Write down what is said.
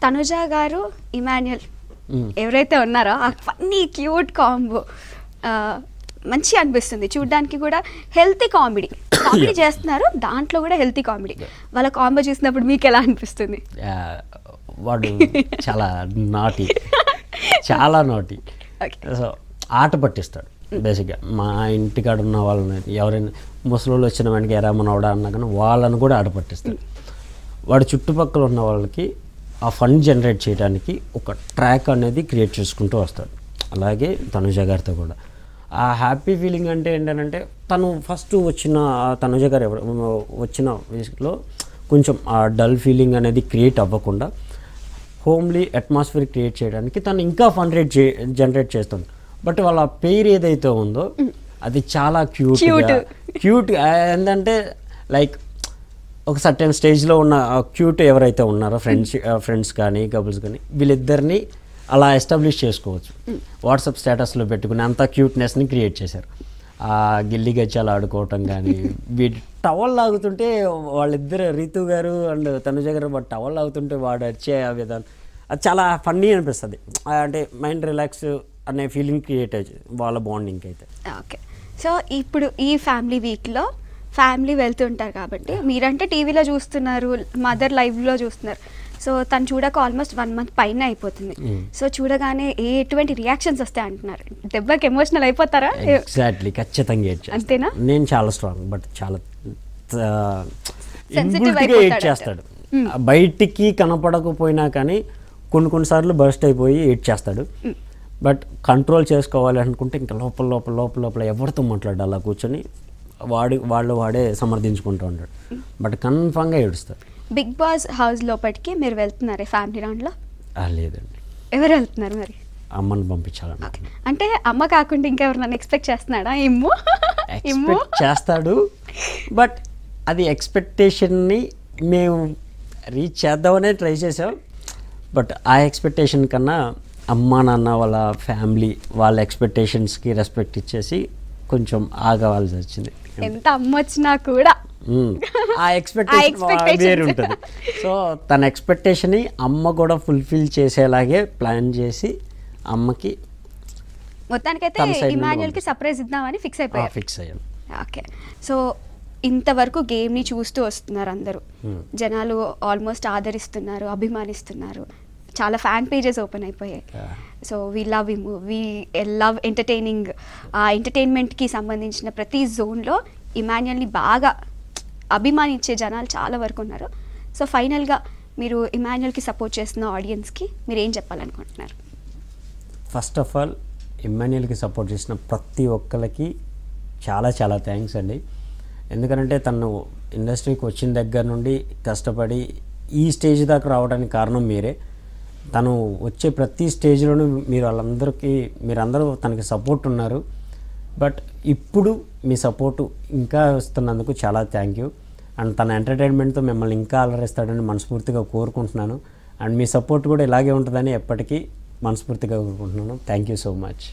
తనుజ గారు ఇమాన్యుయల్ ఎవరైతే ఉన్నారో ఆ ఫన్నీ క్యూట్ కాంబో మంచి అనిపిస్తుంది చూడడానికి కూడా. హెల్తీ కామెడీ చేస్తున్నారు, దాంట్లో కూడా హెల్తీ కామెడీ. వాళ్ళ కాంబో చూసినప్పుడు మీకు ఎలా అనిపిస్తుంది? వాడు చాలా నాటి, చాలా నాటి. సో ఆట పట్టిస్తాడు బేసిక్గా. మా ఇంటికాడ ఉన్న వాళ్ళని ఎవరైనా ముసలోళ్ళు వచ్చిన వాడికి ఎరామనవడా అన్నా కానీ వాళ్ళని కూడా ఆట పట్టిస్తాడు. వాడు చుట్టుపక్కల ఉన్న వాళ్ళకి ఆ ఫన్ జనరేట్ చేయడానికి ఒక ట్రాక్ అనేది క్రియేట్ చేసుకుంటూ వస్తాడు. అలాగే తనుజ గారితో కూడా ఆ హ్యాపీ ఫీలింగ్ అంటే ఏంటంటే తను ఫస్ట్ వచ్చిన తనుజ గారు వచ్చిన వీక్లో కొంచెం ఆ డల్ ఫీలింగ్ అనేది క్రియేట్ అవ్వకుండా హోమ్లీ అట్మాస్ఫియర్ క్రియేట్ చేయడానికి తను ఇంకా ఫన్ జనరేట్ చేస్తుంది. బట్ వాళ్ళ పేరు ఏదైతే ఉందో అది చాలా క్యూట్ ఏంటంటే లైక్ ఒక సర్టెన్ స్టేజ్లో ఉన్న క్యూట్ ఎవరైతే ఉన్నారో ఫ్రెండ్స్ కానీ కపుల్స్ కానీ వీళ్ళిద్దరిని అలా ఎస్టాబ్లిష్ చేసుకోవచ్చు. వాట్సాప్ స్టేటస్లో పెట్టుకుని అంత క్యూట్నెస్ని క్రియేట్ చేశారు. ఆ గిల్లి గచ్చాలు ఆడుకోవటం కానీ వీటి టవల్ లాగుతుంటే వాళ్ళిద్దరు రీతు గారు అండ్ తనుజ గారు వాడు టవల్ లాగుతుంటే వాడు వచ్చే ఆ విధానం అది చాలా ఫన్నీ అనిపిస్తుంది. అంటే మైండ్ రిలాక్స్ అనే ఫీలింగ్ క్రియేట్ అవుతుంది వాళ్ళ బాండింగ్కి అయితే. ఓకే, సో ఇప్పుడు ఈ ఫ్యామిలీ వీక్లో ఫ్యామిలీ వెళ్తుంటారు కాబట్టి మీరంటే టీవీలో చూస్తున్నారు, మదర్ లైవ్లో చూస్తున్నారు. సో తను చూడక ఆల్మోస్ట్ 1 month పైన అయిపోతుంది. సో చూడగానే ఎటువంటి రియాక్షన్స్ వస్తాయి అంటున్నారు? దెబ్బకి ఎమోషనల్ అయిపోతారా? ఎగ్జాక్ట్లీ, ఖచ్చితంగా అంతేనా? నేను చాలా స్ట్రాంగ్, బట్ చాలా ఏడ్ చేస్తాడు. బయటికి కనపడకపోయినా కానీ కొన్నిసార్లు బర్స్ట్ అయిపోయి ఏడ్ చేస్తాడు. బట్ కంట్రోల్ చేసుకోవాలి అనుకుంటే ఇంకా లోపల ఎవరితో మాట్లాడాలి అలా కూర్చొని వాడే సమర్థించుకుంటూ ఉంటాడు. బట్ కన్ఫామ్గా ఏడుస్తాడు. బిగ్ బాస్ హౌస్ లోపలికి మీరు వెళ్తున్నారే ఫ్యామిలీ రౌండ్లో? లేదండి. ఎవరు వెళ్తున్నారు మరి? అమ్మని పంపించాలని. అంటే అమ్మ కాకుండా ఇంకెవరు ఎక్స్పెక్ట్ చేస్తున్నాడా? ఎక్స్పెక్ట్ చేస్తాడు, బట్ అది ఎక్స్పెక్టేషన్ని మేము రీచ్ చేద్దామనే ట్రై చేసాం. బట్ ఆ ఎక్స్పెక్టేషన్ కన్నా అమ్మ నాన్న వాళ్ళ ఫ్యామిలీ వాళ్ళ ఎక్స్పెక్టేషన్స్కి రెస్పెక్ట్ ఇచ్చేసి కొంచెం ఆగవలసి వచ్చింది. ఎంత అమ్మ వచ్చినా కూడా ఆ ఎక్స్పెక్టేషన్ వేరు ఉంటుంది. సో తన ఎక్స్పెక్టేషన్ని అమ్మ కూడా ఫుల్ఫిల్ చేసేలాగే ప్లాన్ చేసి అమ్మకి మొత్తానికైతే ఇమాన్యుయల్కి సర్ప్రైజ్ ఇద్దామని ఫిక్స్ అయ్యాను. ఓకే, సో ఇంతవరకు గేమ్ని చూస్తూ వస్తున్నారు అందరూ, జనాలు ఆల్మోస్ట్ ఆదరిస్తున్నారు, అభిమానిస్తున్నారు, చాలా ఫ్యాన్ పేజెస్ ఓపెన్ అయిపోయాయి. So we love entertaining. ఆ ఎంటర్టైన్మెంట్కి సంబంధించిన ప్రతి జోన్లో ఇమాన్యుయల్ని బాగా అభిమానించే జనాలు చాలా వరకు ఉన్నారు. సో ఫైనల్గా మీరు ఇమాన్యుయల్కి సపోర్ట్ చేస్తున్న ఆడియన్స్కి మీరు ఏం చెప్పాలనుకుంటున్నారు? ఫస్ట్ ఆఫ్ ఆల్ ఇమాన్యుయల్కి సపోర్ట్ చేసిన ప్రతి ఒక్కరికి చాలా చాలా థ్యాంక్స్ అండి. ఎందుకంటే తను ఇండస్ట్రీకి వచ్చిన దగ్గర నుండి కష్టపడి ఈ స్టేజ్ దాకా రావడానికి కారణం మీరే. తను వచ్చే ప్రతి స్టేజ్లోనూ మీరందరూ తనకి సపోర్ట్ ఉన్నారు. బట్ ఇప్పుడు మీ సపోర్టు ఇంకా ఇస్తున్నందుకు చాలా థ్యాంక్ యూ. అండ్ తన ఎంటర్టైన్మెంట్తో మిమ్మల్ని ఇంకా అలరిస్తాడని మనస్ఫూర్తిగా కోరుకుంటున్నాను. అండ్ మీ సపోర్ట్ కూడా ఇలాగే ఉంటుందని ఎప్పటికీ మనస్ఫూర్తిగా కోరుకుంటున్నాను. Thank you so much.